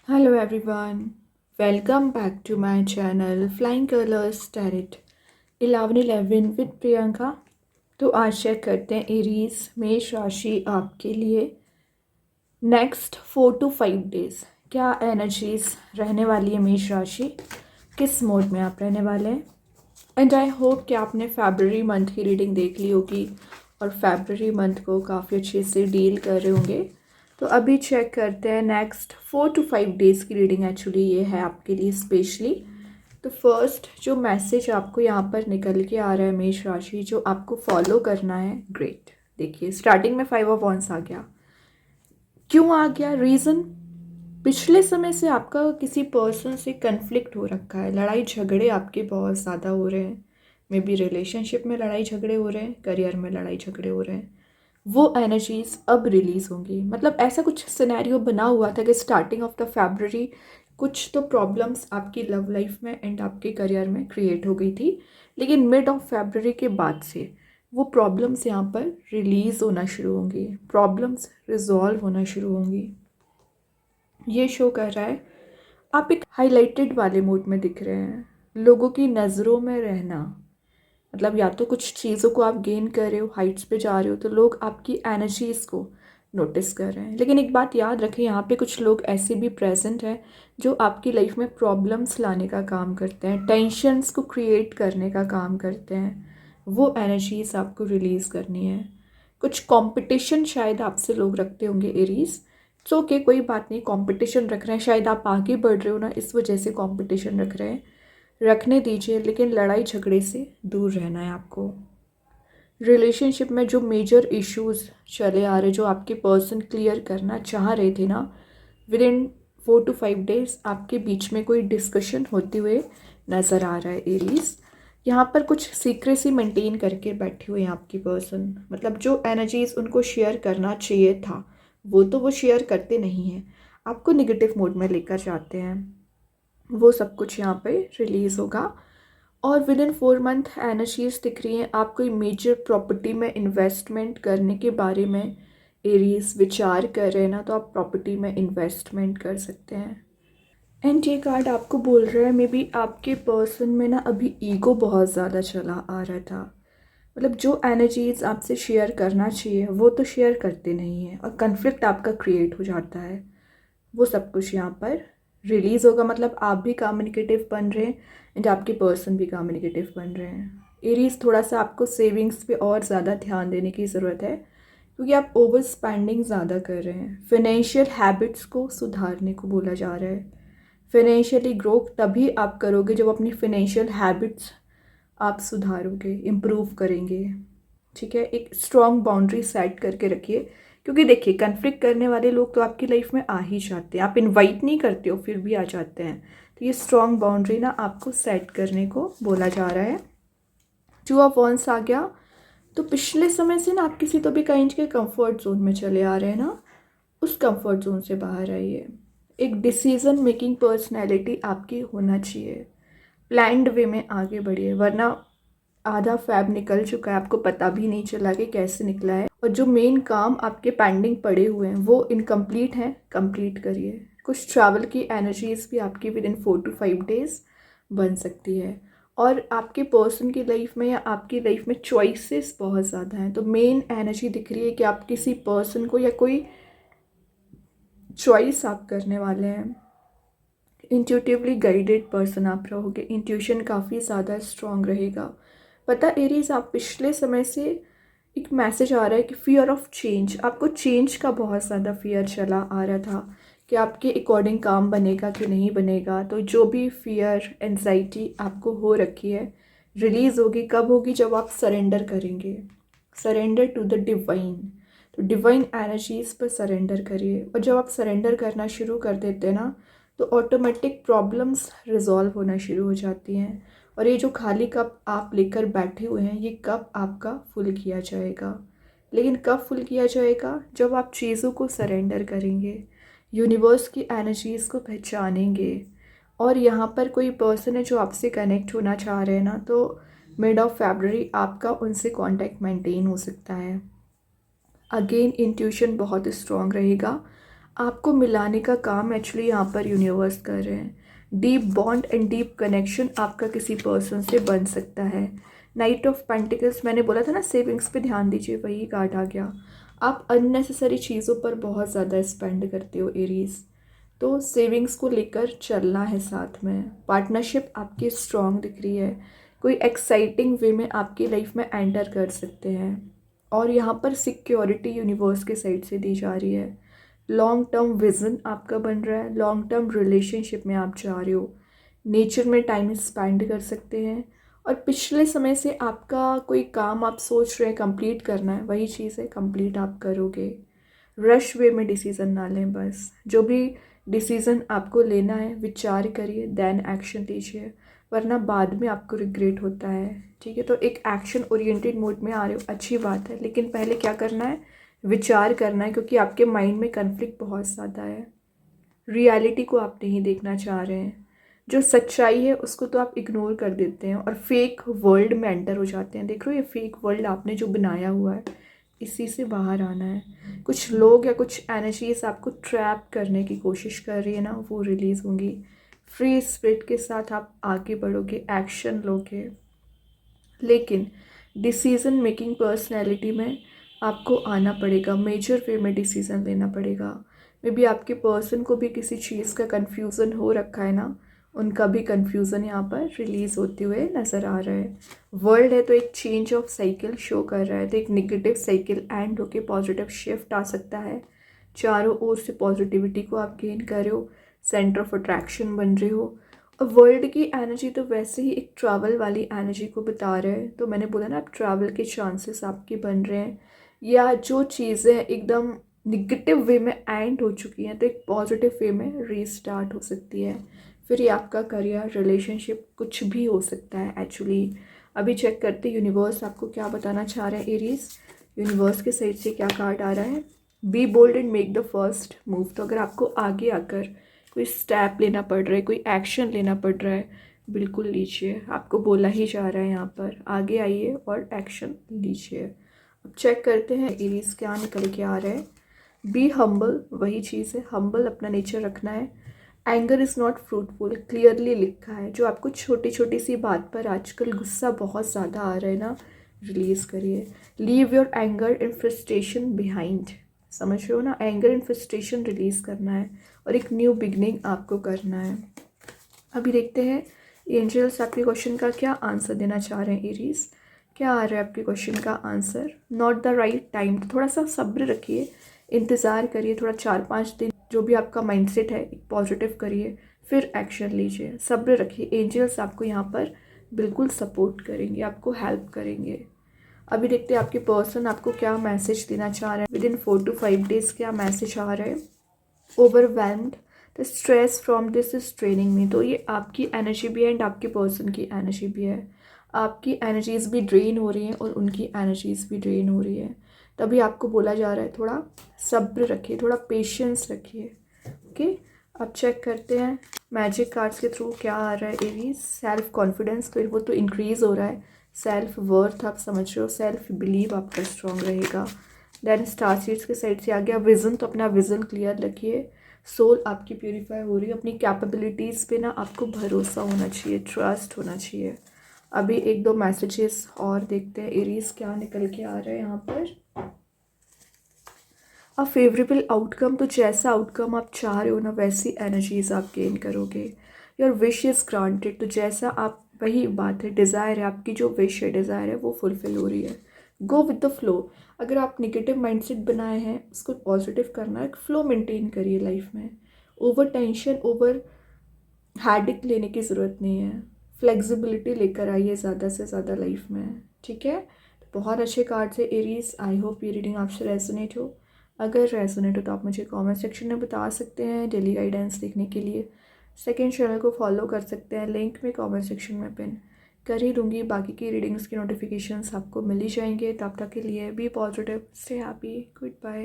Hello everyone, welcome back to my channel Flying Colors Tarot 1111 with Priyanka. तो आज check करते हैं एरीज मेष राशि आपके लिए नेक्स्ट 4 to 5 डेज क्या एनर्जीज रहने वाली है। मेष राशि किस मोड में आप रहने वाले हैं। एंड आई होप कि आपने फरवरी मंथ की रीडिंग देख ली होगी और फरवरी मंथ को काफ़ी अच्छे से डील कर रहे होंगे। तो अभी चेक करते हैं नेक्स्ट 4 to 5 डेज़ की रीडिंग। एक्चुअली ये है आपके लिए स्पेशली। तो फर्स्ट जो मैसेज आपको यहाँ पर निकल के आ रहा है मेष राशि, जो आपको फॉलो करना है। ग्रेट, देखिए स्टार्टिंग में 5 of Wands आ गया। क्यों आ गया? रीज़न, पिछले समय से आपका किसी पर्सन से कन्फ्लिक्ट हो रखा है, लड़ाई झगड़े आपके बहुत ज़्यादा हो रहे हैं। मे बी रिलेशनशिप में लड़ाई झगड़े हो रहे हैं, करियर में लड़ाई झगड़े हो रहे हैं। वो एनर्जीज अब रिलीज़ होंगी। मतलब ऐसा कुछ सिनेरियो बना हुआ था कि स्टार्टिंग ऑफ द फरवरी कुछ तो प्रॉब्लम्स आपकी लव लाइफ में एंड आपके करियर में क्रिएट हो गई थी, लेकिन मिड ऑफ फरवरी के बाद से वो प्रॉब्लम्स यहाँ पर रिलीज़ होना शुरू होंगी, प्रॉब्लम्स रिजॉल्व होना शुरू होंगी। ये शो कर रहा है आप एक हाईलाइटेड वाले मूड में दिख रहे हैं, लोगों की नज़रों में रहना। मतलब या तो कुछ चीज़ों को आप गेन कर रहे हो, हाइट्स पे जा रहे हो, तो लोग आपकी एनर्जीज़ को नोटिस कर रहे हैं। लेकिन एक बात याद रखें, यहाँ पे कुछ लोग ऐसे भी प्रेजेंट हैं जो आपकी लाइफ में प्रॉब्लम्स लाने का काम करते हैं, टेंशन्स को क्रिएट करने का काम करते हैं। वो एनर्जीज़ आपको रिलीज़ करनी है। कुछ कंपटीशन शायद आपसे लोग रखते होंगे एरीज। सो ओके, कोई बात नहीं, कंपटीशन रख रहे हैं, शायद आप आगे बढ़ रहे हो ना, इस वजह से कंपटीशन रख रहे हैं, रखने दीजिए। लेकिन लड़ाई झगड़े से दूर रहना है आपको। रिलेशनशिप में जो मेजर इश्यूज चले आ रहे, जो आपके पर्सन क्लियर करना चाह रहे थे ना, विद इन 4 to 5 डेज आपके बीच में कोई डिस्कशन होते हुए नज़र आ रहा है एरीज। यहाँ पर कुछ सीक्रेसी मेंटेन करके बैठे हुए हैं आपकी पर्सन। मतलब जो एनर्जीज उनको शेयर करना चाहिए था वो शेयर करते नहीं हैं, आपको निगेटिव मोड में लेकर जाते हैं। वो सब कुछ यहाँ पे रिलीज़ होगा। और विद इन 4 मंथ एनर्जीज दिख रही हैं। आप कोई मेजर प्रॉपर्टी में इन्वेस्टमेंट करने के बारे में एरीज विचार कर रहे हैं ना, तो आप प्रॉपर्टी में इन्वेस्टमेंट कर सकते हैं। एंड ये कार्ड आपको बोल रहा है मे बी आपके पर्सन में ना अभी ईगो बहुत ज़्यादा चला आ रहा था। मतलब जो एनर्जीज आपसे शेयर करना चाहिए वो तो शेयर करते नहीं हैं, और कन्फ्लिक्ट आपका क्रिएट हो जाता है। वो सब कुछ यहाँ पर रिलीज़ होगा। मतलब आप भी कम्युनिकेटिव बन रहे हैं एंड आपके पर्सन भी कम्युनिकेटिव बन रहे हैं। एरीज, थोड़ा सा आपको सेविंग्स पे और ज़्यादा ध्यान देने की ज़रूरत है, क्योंकि आप ओवर स्पेंडिंग ज़्यादा कर रहे हैं। फिनेंशियल हैबिट्स को सुधारने को बोला जा रहा है। फिनेंशियली ग्रो तभी आप करोगे जब अपनी फिनेंशियल हैबिट्स आप सुधारोगे, इम्प्रूव करेंगे। ठीक है, एक स्ट्रॉन्ग बाउंड्री सेट करके रखिए, क्योंकि देखिए कन्फ्लिक्ट करने वाले लोग तो आपकी लाइफ में आ ही जाते हैं। आप इनवाइट नहीं करते हो फिर भी आ जाते हैं। तो ये स्ट्रॉन्ग बाउंड्री ना आपको सेट करने को बोला जा रहा है। 2 of Wands आ गया। तो पिछले समय से ना आप किसी तो भी काइंड के कंफर्ट जोन में चले आ रहे हैं ना, उस कंफर्ट जोन से बाहर आइए। एक डिसीजन मेकिंग पर्सनैलिटी आपकी होना चाहिए। प्लान्ड वे में आगे बढ़िए, वरना आधा फैब निकल चुका है, आपको पता भी नहीं चला कि कैसे निकला है। और जो मेन काम आपके पेंडिंग पड़े हुए हैं वो इनकम्प्लीट हैं, कंप्लीट करिए। कुछ ट्रैवल की एनर्जीज भी आपकी विद इन 4 to 5 डेज बन सकती है। और आपके पर्सन की लाइफ में या आपकी लाइफ में चॉइसेस बहुत ज़्यादा हैं। तो मेन एनर्जी दिख रही है कि आप किसी पर्सन को या कोई चॉइस आप करने वाले हैं। इंट्यूटिवली गाइडेड पर्सन आप रहोगे, इंट्यूशन काफ़ी ज़्यादा स्ट्रॉन्ग रहेगा। पता एरीज, आप पिछले समय से एक मैसेज आ रहा है कि फियर ऑफ चेंज, आपको चेंज का बहुत ज़्यादा फियर चला आ रहा था कि आपके अकॉर्डिंग काम बनेगा कि नहीं बनेगा। तो जो भी फियर एंजाइटी आपको हो रखी है रिलीज़ होगी। कब होगी? जब आप सरेंडर करेंगे, सरेंडर टू द डिवाइन। तो डिवाइन एनर्जीज पर सरेंडर करिए। और जब आप सरेंडर करना शुरू कर देते हैं ना, तो ऑटोमेटिक प्रॉब्लम्स रिजॉल्व होना शुरू हो जाती हैं। और ये जो खाली कप आप लेकर बैठे हुए हैं, ये कप आपका फुल किया जाएगा। लेकिन कब फुल किया जाएगा? जब आप चीज़ों को सरेंडर करेंगे, यूनिवर्स की एनर्जीज़ को पहचानेंगे। और यहाँ पर कोई पर्सन है जो आपसे कनेक्ट होना चाह रहे हैं ना, तो मिड ऑफ फरवरी आपका उनसे कांटेक्ट मेंटेन हो सकता है। अगेन इंट्यूशन बहुत स्ट्रॉन्ग रहेगा। आपको मिलाने का काम एक्चुअली यहाँ पर यूनिवर्स कर रहे हैं। Deep bond and deep connection आपका किसी पर्सन से बन सकता है। नाइट ऑफ पेंटिकल्स, मैंने बोला था ना सेविंग्स पे ध्यान दीजिए, वही कार्ड आ गया। आप अननेसेसरी चीज़ों पर बहुत ज़्यादा स्पेंड करते हो एरीज, तो सेविंग्स को लेकर चलना है साथ में। पार्टनरशिप आपकी स्ट्रॉन्ग दिख रही है, कोई एक्साइटिंग वे में आपकी लाइफ में एंटर कर सकते हैं। और यहाँ पर सिक्योरिटी यूनिवर्स के साइड से दी जा रही है। लॉन्ग टर्म विजन आपका बन रहा है, लॉन्ग टर्म रिलेशनशिप में आप जा रहे हो, नेचर में टाइम स्पेंड कर सकते हैं। और पिछले समय से आपका कोई काम आप सोच रहे हैं कंप्लीट करना है, वही चीज़ है कंप्लीट आप करोगे। रश वे में डिसीज़न ना लें, बस जो भी डिसीज़न आपको लेना है विचार करिए देन एक्शन लीजिए, वरना बाद में आपको रिग्रेट होता है। ठीक है, तो एक एक्शन ओरिएंटेड मोड में आ रहे हो, अच्छी बात है, लेकिन पहले क्या करना है, विचार करना है, क्योंकि आपके माइंड में कन्फ्लिक्ट बहुत ज़्यादा है। रियलिटी को आप नहीं देखना चाह रहे हैं, जो सच्चाई है उसको तो आप इग्नोर कर देते हैं और फेक वर्ल्ड में एंटर हो जाते हैं। देख रहे हो, ये फेक वर्ल्ड आपने जो बनाया हुआ है, इसी से बाहर आना है। कुछ लोग या कुछ एनर्जीज आपको ट्रैप करने की कोशिश कर रही है ना, वो रिलीज़ होंगी। फ्री स्पिरिट के साथ आप आगे बढ़ोगे, एक्शन लोगे, लेकिन डिसीज़न मेकिंग पर्सनैलिटी में आपको आना पड़ेगा, मेजर वे में डिसीज़न लेना पड़ेगा। मे बी आपके पर्सन को भी किसी चीज़ का कन्फ्यूज़न हो रखा है ना, उनका भी कन्फ्यूज़न यहाँ पर रिलीज़ होते हुए नज़र आ रहा है। वर्ल्ड है तो एक चेंज ऑफ साइकिल शो कर रहा है, तो एक नेगेटिव साइकिल एंड होके पॉजिटिव शिफ्ट आ सकता है। चारों ओर से पॉजिटिविटी को आप गेन कर रहे हो, सेंटर ऑफ अट्रैक्शन बन रहे हो। और वर्ल्ड की एनर्जी तो वैसे ही एक ट्रैवल वाली एनर्जी को बता रहे हैं, तो मैंने बोला ना आप ट्रैवल के चांसेस आपके बन रहे हैं, या जो चीज़ें एकदम निगेटिव वे में एंड हो चुकी हैं तो एक पॉजिटिव वे में रीस्टार्ट हो सकती है। फिर ये आपका करियर, रिलेशनशिप, कुछ भी हो सकता है एक्चुअली। अभी चेक करते यूनिवर्स आपको क्या बताना चाह रहे हैं एरीज। यूनिवर्स के साइड से क्या कार्ड आ रहा है, be bold and make the first move. तो अगर आपको आगे आकर कोई स्टेप लेना पड़ रहा है, कोई एक्शन लेना पड़ रहा है, बिल्कुल लीजिए, आपको बोला ही जा रहा है यहाँ पर, आगे आइए और एक्शन लीजिए। अब चेक करते हैं एरीज क्या निकल के आ रहा है। बी हम्बल, वही चीज़ है, हम्बल अपना नेचर रखना है। Anger is not fruitful, clearly लिखा है। जो आपको छोटी छोटी सी बात पर आजकल गुस्सा बहुत ज़्यादा आ रहा है ना, रिलीज़ करिए। Leave your anger and frustration behind, समझ रहे हो ना, एंगर एंड फ्रस्ट्रेशन रिलीज़ करना है और एक न्यू बिगनिंग आपको करना है। अभी देखते हैं एंजल्स आपके क्वेश्चन का क्या आंसर देना चाह रहे हैं एरीज। क्या आ रहा है आपके क्वेश्चन का answer, not the right time. थोड़ा सा सब्र रखिए, इंतज़ार करिए, थोड़ा 4-5 दिन जो भी आपका माइंडसेट है एक पॉजिटिव करिए, फिर एक्शन लीजिए, सब्र रखिए। एंजल्स आपको यहाँ पर बिल्कुल सपोर्ट करेंगे, आपको हेल्प करेंगे। अभी देखते हैं आपके पर्सन आपको क्या मैसेज देना चाह रहे हैं। विद इन 4 to 5 डेज क्या मैसेज आ रहा है। Overwhelmed, the stress from this is training me. तो ये आपकी एनर्जी भी है एंड आपके पर्सन की एनर्जी भी है। आपकी एनर्जीज भी ड्रेन हो रही हैं और उनकी एनर्जीज भी ड्रेन हो रही है। तभी आपको बोला जा रहा है थोड़ा सब्र रखिए, थोड़ा पेशेंस रखिए। ओके, अब चेक करते हैं मैजिक कार्ड्स के थ्रू क्या आ रहा है एरीज। सेल्फ कॉन्फिडेंस, तो वो तो इंक्रीज हो रहा है। सेल्फ वर्थ आप समझ रहे हो, सेल्फ बिलीव आपका स्ट्रॉन्ग रहेगा। देन स्टार सीड्स के साइड से आ गया विज़न, तो अपना विज़न क्लियर रखिए। सोल आपकी प्यूरीफाई हो रही है, अपनी कैपेबिलिटीज़ पे ना आपको भरोसा होना चाहिए, ट्रस्ट होना चाहिए। अभी 1-2 मैसेजेस और देखते हैं एरीज क्या निकल के आ रहा है यहाँ पर। अ फेवरेबल आउटकम, तो जैसा आउटकम आप चाह रहे हो ना वैसी एनर्जीज आप गेन करोगे। योर विश इज़ ग्रांटेड, तो जैसा आप, वही बात है, डिज़ायर है, आपकी जो विश है, डिज़ायर है, वो फुलफिल हो रही है। Go with the flow. अगर आप निगेटिव माइंडसेट बनाए हैं उसको पॉजिटिव करना है, फ्लो मेंटेन करिए लाइफ में। ओवर टेंशन, ओवर हैडिक लेने की ज़रूरत नहीं है। फ्लेक्सिबिलिटी लेकर आइए ज़्यादा से ज़्यादा लाइफ में, ठीक है। तो बहुत अच्छे कार्ड्स है एरीज, आई होप ये रीडिंग आपसे रेजोनेट हो। अगर रेजोनेट हो तो आप मुझे कमेंट सेक्शन में बता सकते हैं। डेली गाइडेंस देखने के लिए सेकंड चैनल को फॉलो कर सकते हैं, लिंक में कमेंट सेक्शन में पिन कर ही दूंगी। बाकी की रीडिंग्स की नोटिफिकेशंस आपको मिल ही जाएंगे। तब तक के लिए be positive, stay happy, good bye.